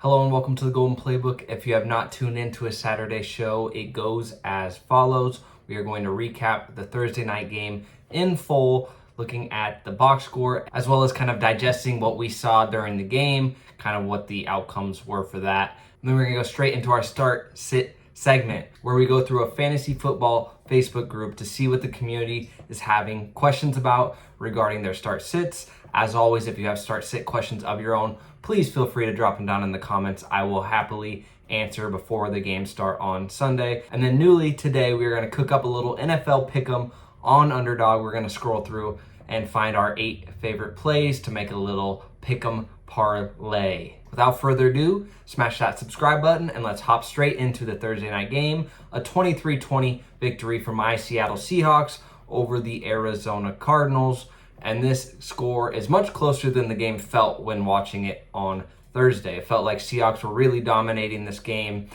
Hello and welcome to the Golden Playbook. If you have not tuned into a Saturday show, it goes as follows. We are going to recap the Thursday night game in full, looking at the box score, as well as kind of digesting what we saw during the game, kind of what the outcomes were for that. And then we're going to go straight into our start sit segment, where we go through a fantasy football Facebook group to see what the community is having questions about regarding their start sits. As always, if you have start sit questions of your own, please feel free to drop them down in the comments. I will happily answer before the games start on Sunday. And then newly today, we're going to cook up a little NFL pick'em on Underdog. We're going to scroll through and find our 8 favorite plays to make a little pick'em parlay. Without further ado, smash that subscribe button and let's hop straight into the Thursday night game. A 23-20 victory for my Seattle Seahawks over the Arizona Cardinals. And this score is much closer than the game felt when watching it on Thursday. It felt like Seahawks were really dominating this game.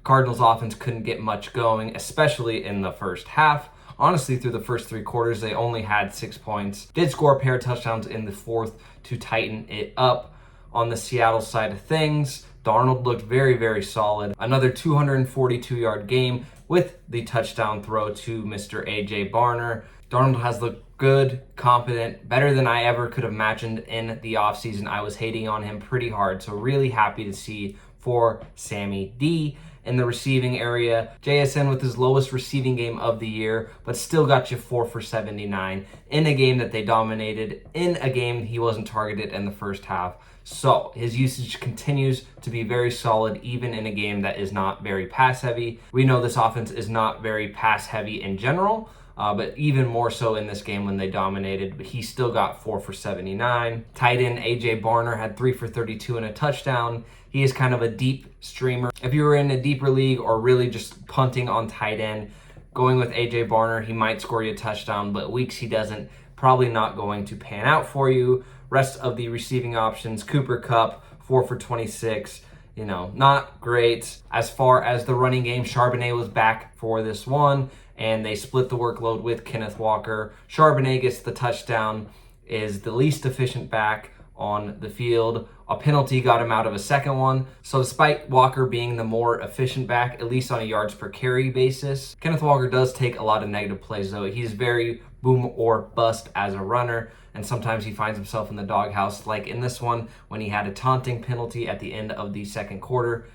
Cardinals offense couldn't get much going, especially in the first half. Honestly, through the first 3 quarters, they only had 6 points. Did score a pair of touchdowns in the fourth to tighten it up. On the Seattle side of things, Darnold looked very, very solid. Another 242-yard game with the touchdown throw to Mr. A.J. Barner. Darnold has looked good, confident, better than I ever could have imagined in the offseason. I was hating on him pretty hard, so really happy to see for Sammy D. In the receiving area, JSN with his lowest receiving game of the year, but still got you 4 for 79 in a game that they dominated, in a game he wasn't targeted in the first half. So his usage continues to be very solid, even in a game that is not very pass heavy. We know this offense is not very pass heavy in general, but even more so in this game when they dominated. But he still got 4 for 79. Tight end A.J. Barner had 3 for 32 and a touchdown. He is kind of a deep streamer. If you were in a deeper league or really just punting on tight end, going with A.J. Barner, he might score you a touchdown, but weeks he doesn't, probably not going to pan out for you. Rest of the receiving options, Cooper Kupp, 4 for 26. Not great. As far as the running game, Charbonnet was back for this one, and they split the workload with Kenneth Walker. Charbonnet gets the touchdown, is the least efficient back on the field. A penalty got him out of a second one. So despite Walker being the more efficient back, at least on a yards per carry basis, Kenneth Walker does take a lot of negative plays though. He's very boom or bust as a runner, and sometimes he finds himself in the doghouse, like in this one when he had a taunting penalty at the end of the second quarter.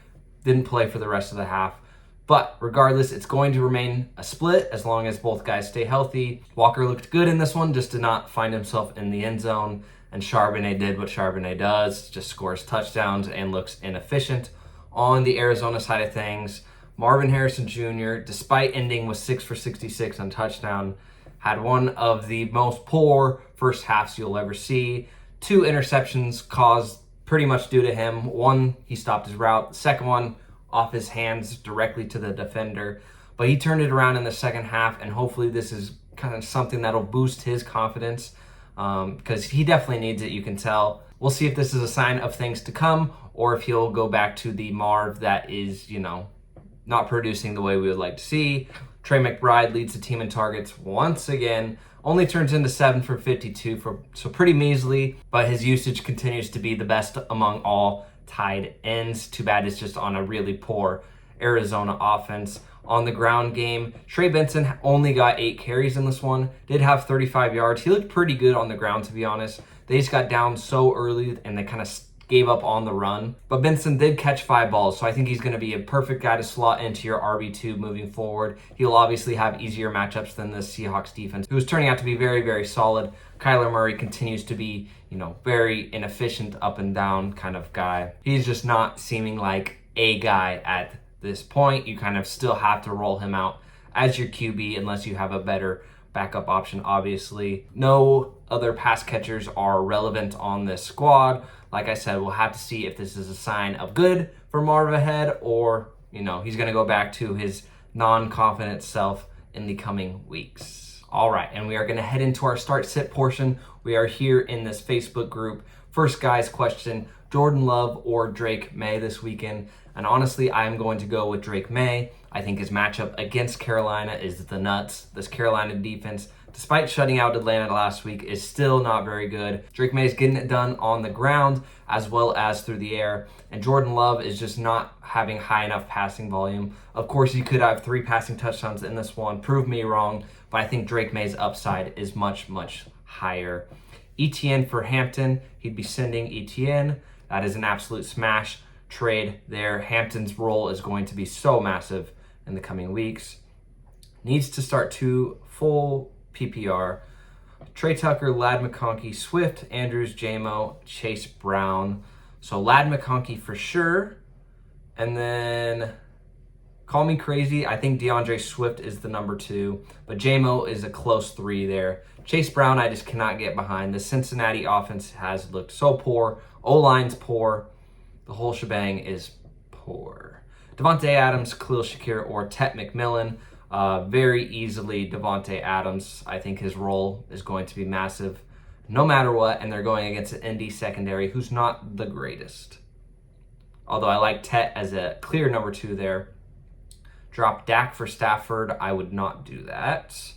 Didn't play for the rest of the half. But regardless, it's going to remain a split as long as both guys stay healthy. Walker looked good in this one, just did not find himself in the end zone. And Charbonnet did what Charbonnet does, just scores touchdowns and looks inefficient. On the Arizona side of things, Marvin Harrison Jr., despite ending with 6 for 66 on touchdown, had one of the most poor first halves you'll ever see. 2 interceptions caused pretty much due to him. One, he stopped his route. The second one, off his hands directly to the defender. But he turned it around in the second half, and hopefully this is kind of something that'll boost his confidence, because he definitely needs it, you can tell. We'll see if this is a sign of things to come, or if he'll go back to the Marv that is, not producing the way we would like to see. Trey McBride leads the team in targets once again, only turns into 7 for 52, so pretty measly, but his usage continues to be the best among all tight ends. Too bad it's just on a really poor Arizona offense. On the ground game, Trey Benson only got 8 carries in this one, did have 35 yards. He looked pretty good on the ground, to be honest. They just got down so early and they kind of gave up on the run. But Benson did catch 5 balls, so I think he's going to be a perfect guy to slot into your RB2 moving forward. He'll obviously have easier matchups than the Seahawks defense, who's turning out to be very, very solid. Kyler Murray continues to be, very inefficient up and down kind of guy. He's just not seeming like a guy at this point. You kind of still have to roll him out as your QB unless you have a better backup option, obviously. No other pass catchers are relevant on this squad. Like I said, we'll have to see if this is a sign of good for Marv ahead, or, he's going to go back to his non-confident self in the coming weeks. All right, and we are going to head into our start-sit portion. We are here in this Facebook group. First guy's question, Jordan Love or Drake May this weekend? And honestly, I'm going to go with Drake May. I think his matchup against Carolina is the nuts. This Carolina defense despite shutting out Atlanta last week, is still not very good. Drake May is getting it done on the ground as well as through the air, and Jordan Love is just not having high enough passing volume. Of course, he could have 3 passing touchdowns in this one. Prove me wrong, but I think Drake May's upside is much, much higher. ETN for Hampton, he'd be sending ETN. That is an absolute smash trade there. Hampton's role is going to be so massive in the coming weeks. Needs to start 2 full PPR. Trey Tucker, Ladd McConkey, Swift, Andrews, JMO, Chase Brown. So Ladd McConkey for sure. And then, call me crazy, I think DeAndre Swift is the number 2. But JMO is a close 3 there. Chase Brown, I just cannot get behind. The Cincinnati offense has looked so poor. O-line's poor. The whole shebang is poor. Devontae Adams, Khalil Shakir, or Tet McMillan. Very easily Devontae Adams. I think his role is going to be massive no matter what, and they're going against an Indy secondary who's not the greatest. Although I like Tet as a clear number 2 there. Drop Dak for Stafford. I would not do that.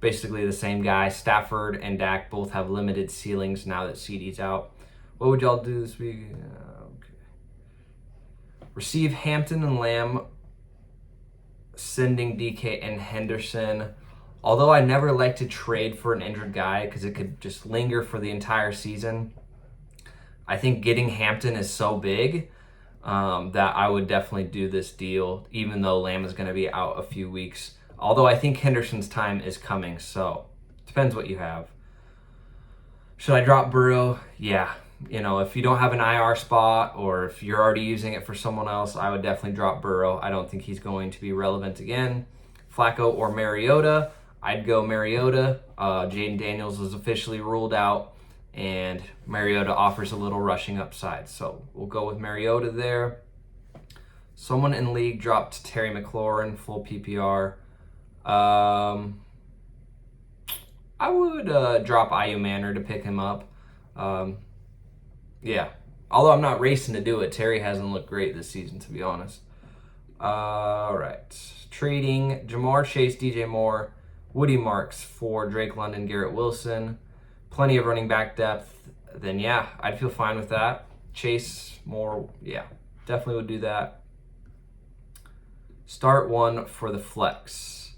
Basically the same guy. Stafford and Dak both have limited ceilings now that CD's out. What would y'all do this week? Okay. Receive Hampton and Lamb, sending DK and Henderson. Although I never like to trade for an injured guy because it could just linger for the entire season, I think getting Hampton is so big that I would definitely do this deal, even though Lamb is going to be out a few weeks. Although I think Henderson's time is coming, so depends what you have. Should I drop Burrow? Yeah. If you don't have an IR spot or if you're already using it for someone else, I would definitely drop Burrow. I don't think he's going to be relevant again. Flacco or Mariota? I'd go Mariota. Jaden Daniels was officially ruled out, and Mariota offers a little rushing upside. So we'll go with Mariota there. Someone in league dropped Terry McLaurin, full PPR. I would drop Ayu Manor to pick him up. Yeah. Although I'm not racing to do it. Terry hasn't looked great this season, to be honest. All right. Trading Jamar Chase, DJ Moore, Woody Marks for Drake London, Garrett Wilson. Plenty of running back depth. Then, yeah, I'd feel fine with that. Chase, Moore, yeah, definitely would do that. Start 1 for the flex.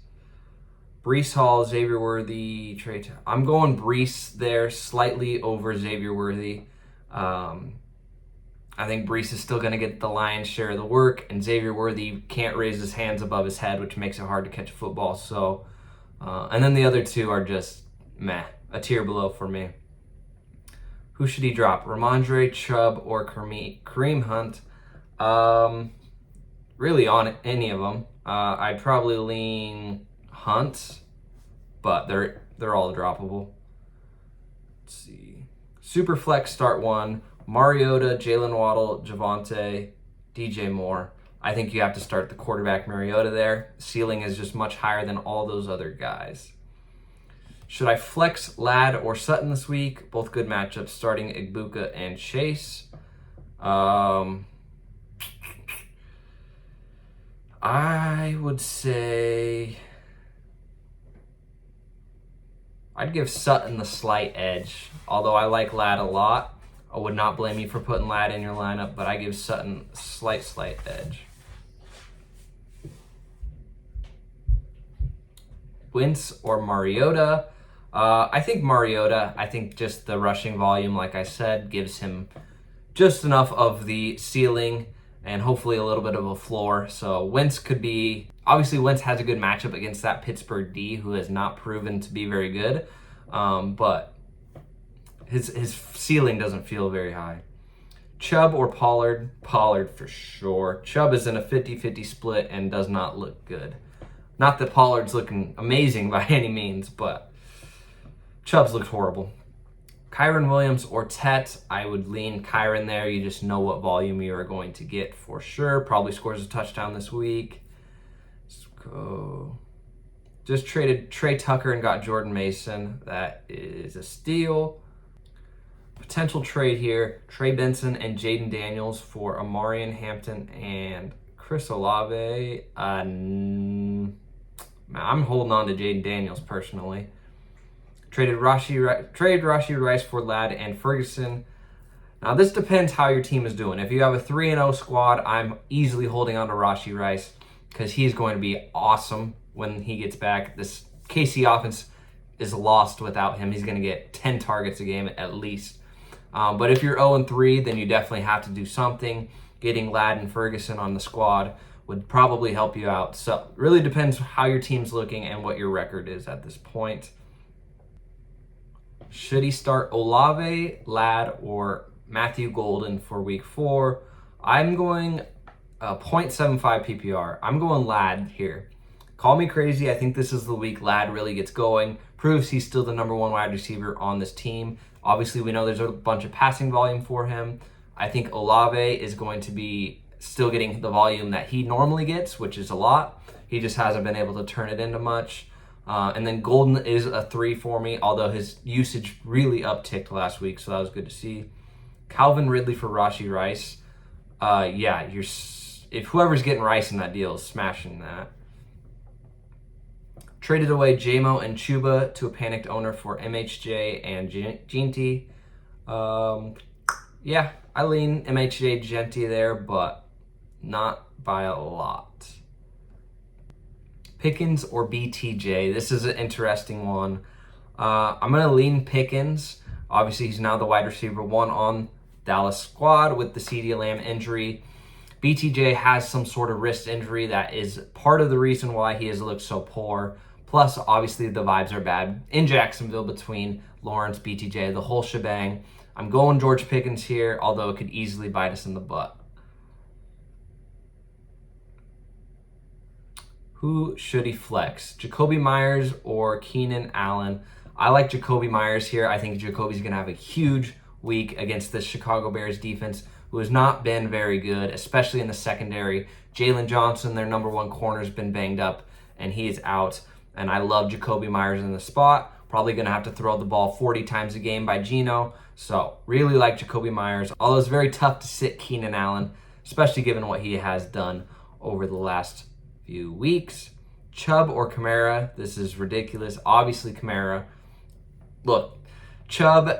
Breece Hall, Xavier Worthy, Trey. I'm going Breece there, slightly over Xavier Worthy. I think Breece is still going to get the lion's share of the work, and Xavier Worthy can't raise his hands above his head, which makes it hard to catch a football. So, and then the other 2 are just meh, a tier below for me. Who should he drop? Ramondre, Chubb, or Kareem Hunt? Really on any of them. I'd probably lean Hunt, but they're all droppable. Let's see. Superflex start 1. Mariota, Jalen Waddle, Javonte, DJ Moore. I think you have to start the quarterback Mariota there. Ceiling is just much higher than all those other guys. Should I flex Ladd or Sutton this week? Both good matchups, starting Igbuka and Chase. I would say I'd give Sutton the slight edge. Although I like Ladd a lot, I would not blame you for putting Ladd in your lineup, but I give Sutton slight edge. Wentz or Mariota? I think Mariota. I think just the rushing volume, like I said, gives him just enough of the ceiling and hopefully a little bit of a floor. So Wentz could be, obviously Wentz has a good matchup against that Pittsburgh D who has not proven to be very good, but his ceiling doesn't feel very high. Chubb or Pollard? Pollard for sure. Chubb is in a 50-50 split and does not look good. Not that Pollard's looking amazing by any means, but Chubb's looked horrible. Kyron Williams or Tet, I would lean Kyron there. You just know what volume you are going to get for sure. Probably scores a touchdown this week. Let's go. Just traded Trey Tucker and got Jordan Mason. That is a steal. Potential trade here, Trey Benson and Jaden Daniels for Amarian Hampton and Chris Olave. I'm holding on to Jaden Daniels personally. Trade Rashee Rice for Ladd and Ferguson. Now, this depends how your team is doing. If you have a 3-0 squad, I'm easily holding on to Rashee Rice because he's going to be awesome when he gets back. This KC offense is lost without him. He's going to get 10 targets a game at least. But if you're 0-3, then you definitely have to do something. Getting Ladd and Ferguson on the squad would probably help you out. So it really depends how your team's looking and what your record is at this point. Should he start Olave, Ladd, or Matthew Golden for week 4? I'm going 0.75 PPR. I'm going Ladd here. Call me crazy. I think this is the week Ladd really gets going. Proves he's still the number 1 wide receiver on this team. Obviously, we know there's a bunch of passing volume for him. I think Olave is going to be still getting the volume that he normally gets, which is a lot. He just hasn't been able to turn it into much. And then Golden is a 3 for me, although his usage really upticked last week, so that was good to see. Calvin Ridley for Rashee Rice. If whoever's getting Rice in that deal is smashing that. Traded away JMO and Chuba to a panicked owner for MHJ and Ginty. I lean MHJ Ginty there, but not by a lot. Pickens or BTJ. This is an interesting one. I'm going to lean Pickens. Obviously, he's now the wide receiver 1 on Dallas squad with the CeeDee Lamb injury. BTJ has some sort of wrist injury that is part of the reason why he has looked so poor. Plus, obviously, the vibes are bad in Jacksonville between Lawrence, BTJ, the whole shebang. I'm going George Pickens here, although it could easily bite us in the butt. Who should he flex? Jacoby Myers or Keenan Allen? I like Jacoby Myers here. I think Jacoby's going to have a huge week against the Chicago Bears defense, who has not been very good, especially in the secondary. Jalen Johnson, their number 1 corner, has been banged up, and he is out. And I love Jacoby Myers in the spot. Probably going to have to throw the ball 40 times a game by Geno. So really like Jacoby Myers. Although it's very tough to sit Keenan Allen, especially given what he has done over the last few weeks. Chubb or Kamara? This is ridiculous. Obviously Kamara. Look, Chubb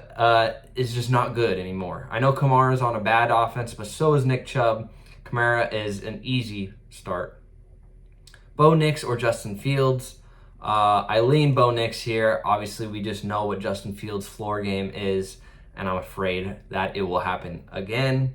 is just not good anymore. I know Kamara's on a bad offense, but so is Nick Chubb. Kamara is an easy start. Bo Nix or Justin Fields? I lean Bo Nix here. Obviously, we just know what Justin Fields' floor game is, and I'm afraid that it will happen again.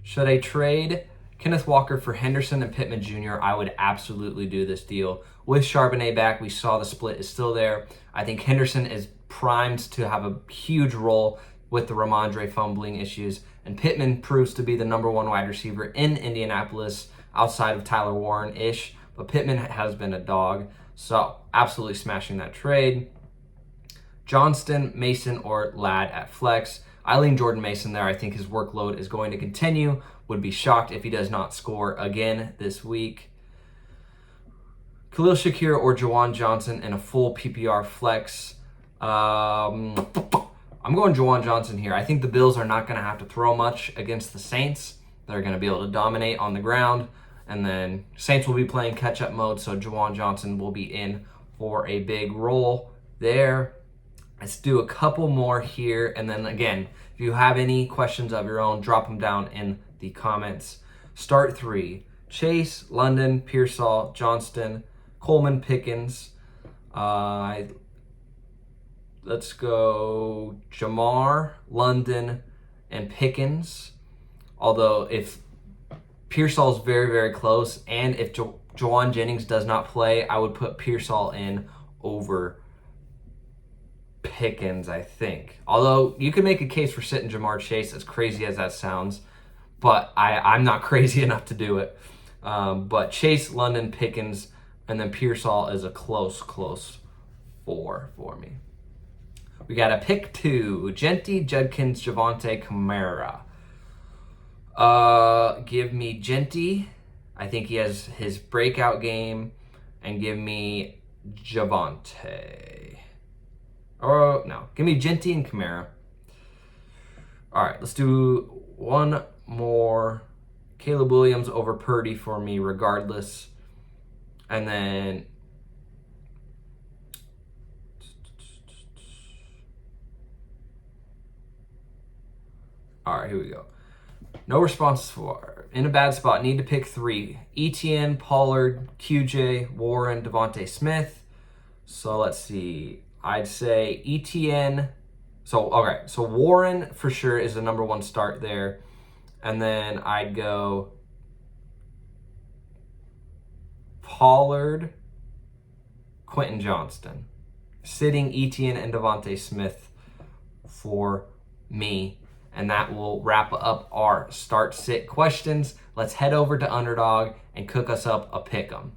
Should I trade Kenneth Walker for Henderson and Pittman Jr.? I would absolutely do this deal. With Charbonnet back, we saw the split is still there. I think Henderson is primed to have a huge role with the Ramondre fumbling issues, and Pittman proves to be the number 1 wide receiver in Indianapolis outside of Tyler Warren-ish, but Pittman has been a dog, so absolutely smashing that trade. Johnston, Mason, or Ladd at flex. I lean Jordan Mason there. I think his workload is going to continue. Would be shocked if he does not score again this week. Khalil Shakir or Jawan Johnson in a full PPR flex. I'm going Jawan Johnson here. I think the Bills are not going to have to throw much against the Saints. They're going to be able to dominate on the ground. And then Saints will be playing catch-up mode, so Jawan Johnson will be in for a big role there. Let's do a couple more here. And then again, if you have any questions of your own, drop them down in the comments. Start 3. Chase, London, Pearsall, Johnston, Coleman, Pickens. Let's go Jamar, London, and Pickens. Although if Pearsall is very, very close, and if Jawan Jennings does not play, I would put Pearsall in over Pickens, I think. Although you could make a case for sitting Jamar Chase, as crazy as that sounds, but I'm not crazy enough to do it. But Chase, London, Pickens, and then Pearsall is a close 4 for me. We got a pick 2, Genty, Judkins, Javonte, Kamara. Give me Genty. I think he has his breakout game. And give me Javonte. Oh, no. Give me Genty and Kamara. All right, let's do one more. Caleb Williams over Purdy for me regardless. And then All right, here we go. No responses for. In a bad spot. Need to pick 3. Etienne, Pollard, QJ, Warren, Devontae Smith. So let's see. I'd say Etienne. So Warren for sure is the number 1 start there. And then I'd go Pollard, Quentin Johnston. Sitting Etienne and Devontae Smith for me. And that will wrap up our start-sit questions. Let's head over to Underdog and cook us up a pick'em.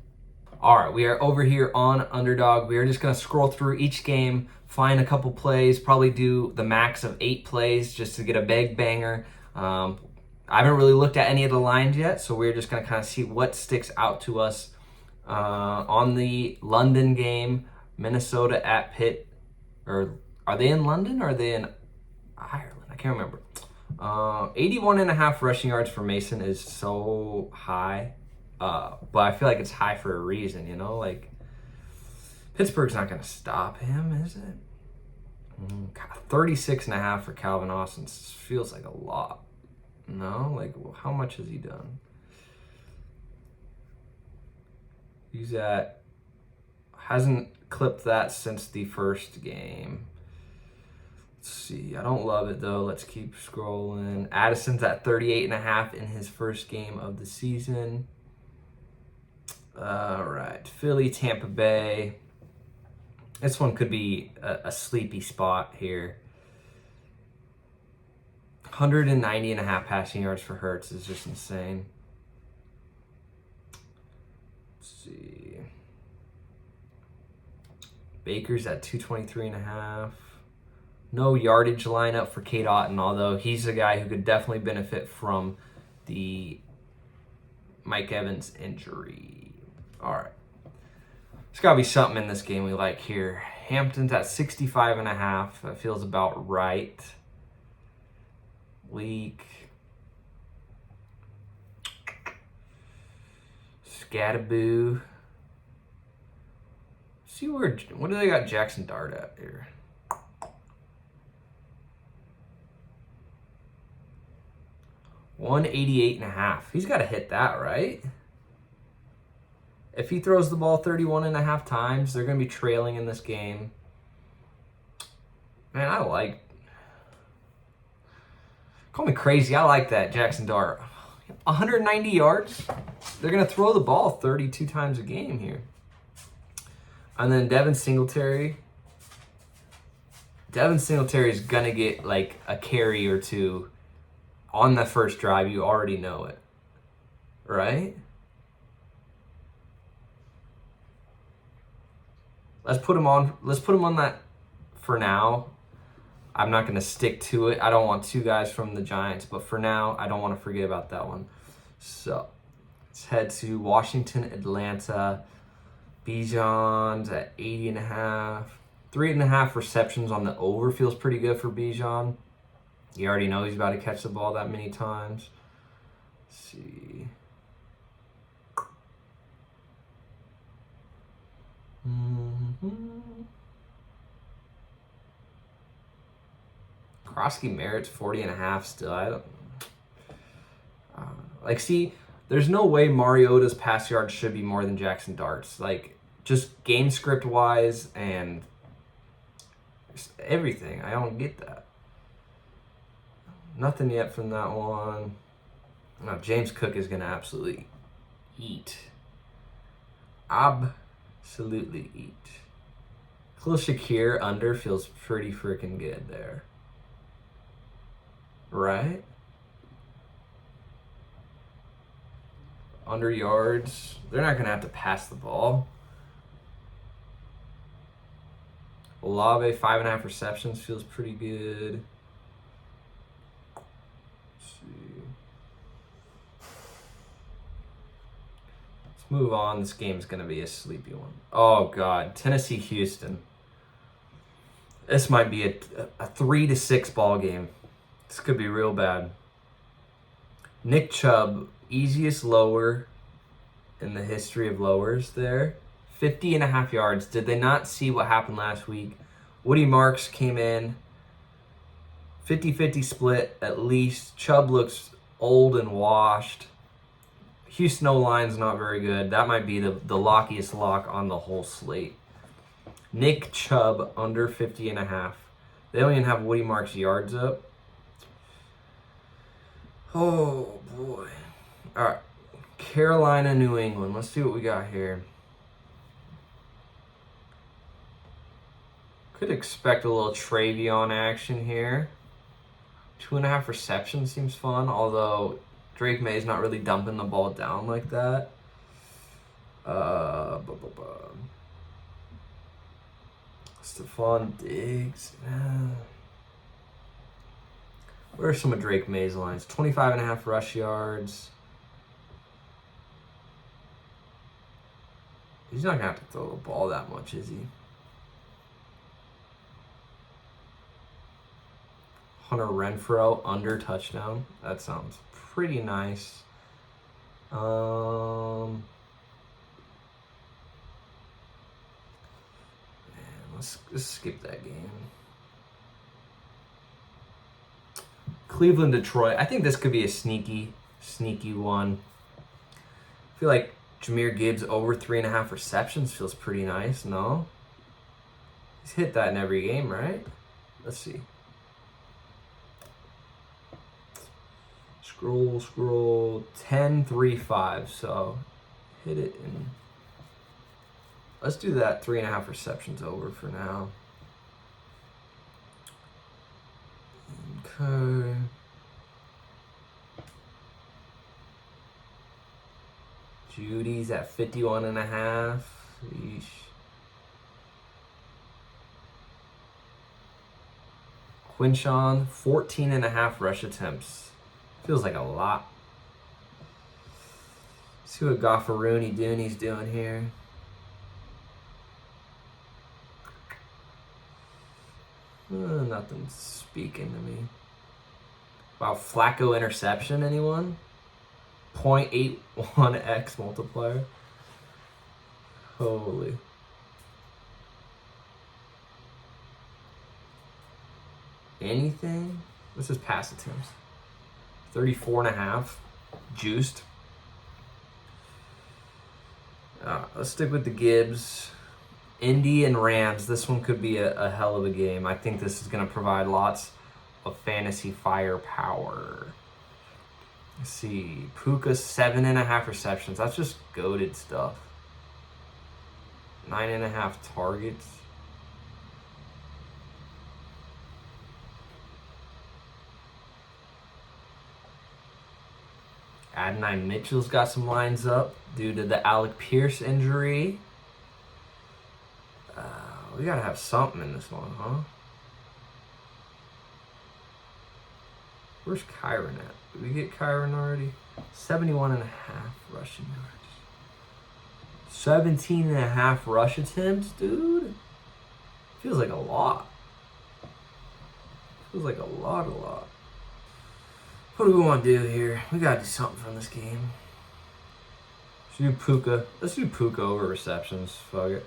All right, we are over here on Underdog. We are just going to scroll through each game, find a couple plays, probably do the max of 8 plays just to get a big banger. I haven't really looked at any of the lines yet, so we're just going to kind of see what sticks out to us. On the London game, Minnesota at Pitt, or are they in London or are they in Ireland? I can't remember. 81.5 rushing yards for Mason is so high. But I feel like it's high for a reason, you know? Like, Pittsburgh's not going to stop him, is it? 36.5 for Calvin Austin feels like a lot. No? Like, how much has he done? Hasn't clipped that since the first game. Let's see. I don't love it, though. Let's keep scrolling. Addison's at 38.5 in his first game of the season. All right. Philly, Tampa Bay. This one could be a sleepy spot here. 190.5 passing yards for Hurts is just insane. Let's see. Baker's at 223.5. No yardage lineup for Kate Otten, although he's a guy who could definitely benefit from the Mike Evans injury. All right. There's got to be something in this game we like here. Hampton's at 65.5. That feels about right. Leak. Scattaboo. See what do they got Jackson Dart at here? $188.5. He's got to hit that, right? If he throws the ball 31.5 times, they're going to be trailing in this game. Man, call me crazy. I like that Jackson Dart. 190 yards. They're going to throw the ball 32 times a game here. And then Devin Singletary. Devin Singletary is going to get like a carry or two on the first drive. You already know it. Right? Let's put him on that for now. I'm not going to stick to it. I don't want 2 guys from the Giants, but for now, I don't want to forget about that one. So, let's head to Washington, Atlanta. Bijan's at 80.5. 3.5 receptions on the over feels pretty good for Bijan. You already know he's about to catch the ball that many times. Let's see. Krosky Merritt's 40.5 still. I don't see. There's no way Mariota's pass yards should be more than Jackson Dart's. Like, just game script wise and just everything. I don't get that. Nothing yet from that one. No, James Cook is gonna absolutely eat. Absolutely eat. Khalil Shakir under feels pretty freaking good there. Right? Under yards. They're not going to have to pass the ball. Olave, 5.5 receptions feels pretty good. Let's see. Let's move on. This game's going to be a sleepy one. Oh, God. Tennessee, Houston. This might be a 3-6 ball game. This could be real bad. Nick Chubb, easiest lower in the history of lowers there. 50.5 yards. Did they not see what happened last week? Woody Marks came in 50-50 split at least. Chubb looks old and washed. Houston O-line's not very good. That might be the lockiest lock on the whole slate. Nick Chubb under 50.5. They don't even have Woody Marks yards up. Oh, boy. All right. Carolina, New England. Let's see what we got here. Could expect a little Travion action here. 2.5 receptions seems fun, although Drake May's not really dumping the ball down like that. Stephon Diggs. Where are some of Drake May's lines? 25.5 rush yards. He's not going to have to throw the ball that much, is he? Hunter Renfrow under touchdown. That sounds pretty nice. Man, let's skip that game. Cleveland, Detroit. I think this could be a sneaky one. I feel like Jahmyr Gibbs over 3.5 receptions feels pretty nice, no? He's hit that in every game, right? Let's see. Scroll. 10-3-5. So hit it in. Let's do that 3.5 receptions over for now. Okay. Judy's at 51.5. Yeesh. Quinshawn, 14.5 rush attempts. Feels like a lot. See what Gofferoony Dooney's doing here. Nothing's speaking to me. Wow, Flacco interception, anyone? 0.81x multiplier. Holy. Anything? What's his pass attempts? 34.5. Juiced. Let's stick with the Gibbs. Indy and Rams. This one could be a hell of a game. I think this is going to provide lots of fantasy firepower. Let's see. Puka, 7.5 receptions. That's just goated stuff. 9.5 targets. Adonai Mitchell's got some lines up due to the Alec Pierce injury. We gotta have something in this one, huh? Where's Kyron at? Did we get Kyron already? 71.5 rushing yards. 17.5 rush attempts, dude. Feels like a lot. Feels like a lot. What do we want to do here? We gotta do something from this game. Let's do Puka. Let's do Puka over receptions. Fuck it.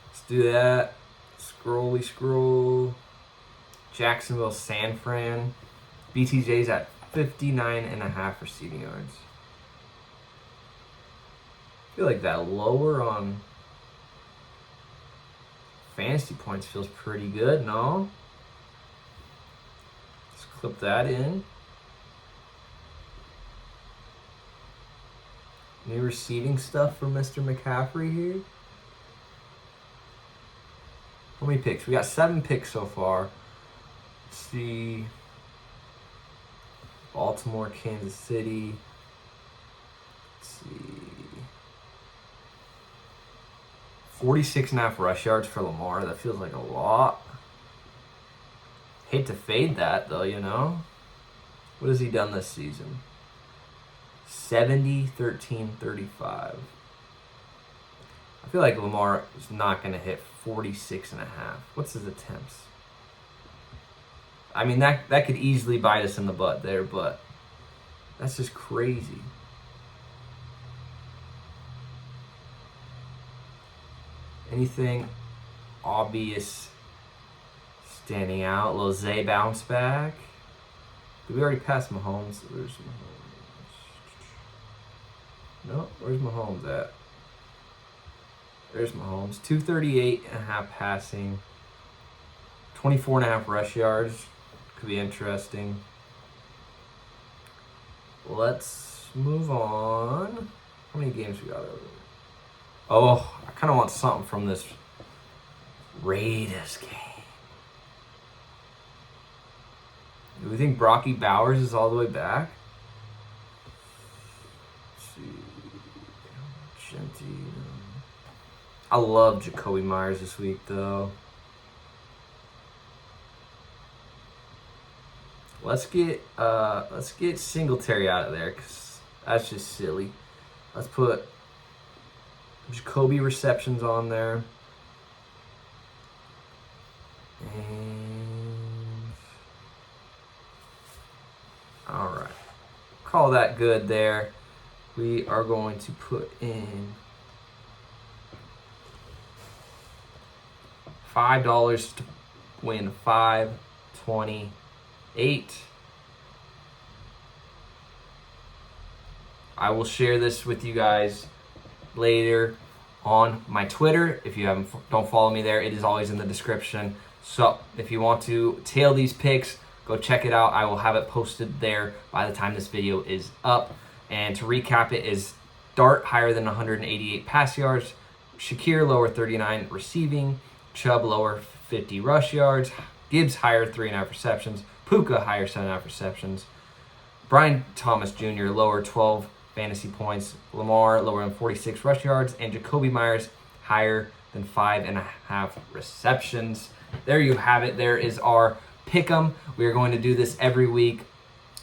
Let's do that. Scroll. Jacksonville, San Fran. BTJ's at 59.5 receiving yards. I feel like that lower on fantasy points feels pretty good, no? Let's clip that in. New receiving stuff for Mr. McCaffrey here. How many picks? We got 7 picks so far. Let's see. Baltimore, Kansas City. Let's see. 46.5 rush yards for Lamar. That feels like a lot. Hate to fade that though, you know. What has he done this season? 70, 13, 35. I feel like Lamar is not going to hit 46.5. What's his attempts? I mean, that could easily bite us in the butt there, but that's just crazy. Anything obvious Standing out, little Zay bounce back. Did we already pass Mahomes? Where's Mahomes? No, where's Mahomes at? There's Mahomes. 238.5 passing. 24.5 rush yards. Could be interesting. Let's move on. How many games we got over there? Oh, I kind of want something from this Raiders game. Do we think Brocky Bowers is all the way back? Let's see. Genty. I love Jacoby Myers this week, though. Let's get Singletary out of there, because that's just silly. Let's put Jacoby receptions on there. And all right, call that good there. We are going to put in $5 to win 528. I will share this with you guys later on my Twitter. If you don't follow me there, it is always in the description. So if you want to tail these picks, go check it out. I will have it posted there by the time this video is up. And to recap, it is Dart higher than 188 pass yards, Shakir lower 39 receiving, Chubb lower 50 rush yards, Gibbs higher 3.5 receptions, Puka higher 7.5 receptions, Brian Thomas Jr. lower 12 fantasy points, Lamar lower than 46 rush yards, and Jacoby Myers higher than 5.5 receptions. There you have it. There is our pick'em. We are going to do this every week,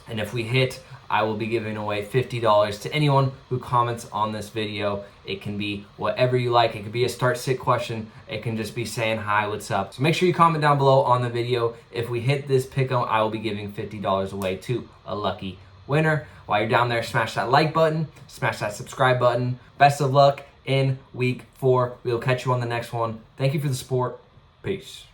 and if we hit, I will be giving away $50 to anyone who comments on this video. It can be whatever you like. It could be a start-sit question. It can just be saying hi, what's up. So make sure you comment down below on the video. If we hit this pick'em, I will be giving $50 away to a lucky winner. While you're down there, smash that like button, smash that subscribe button. Best of luck in week 4. We will catch you on the next one. Thank you for the support. Peace.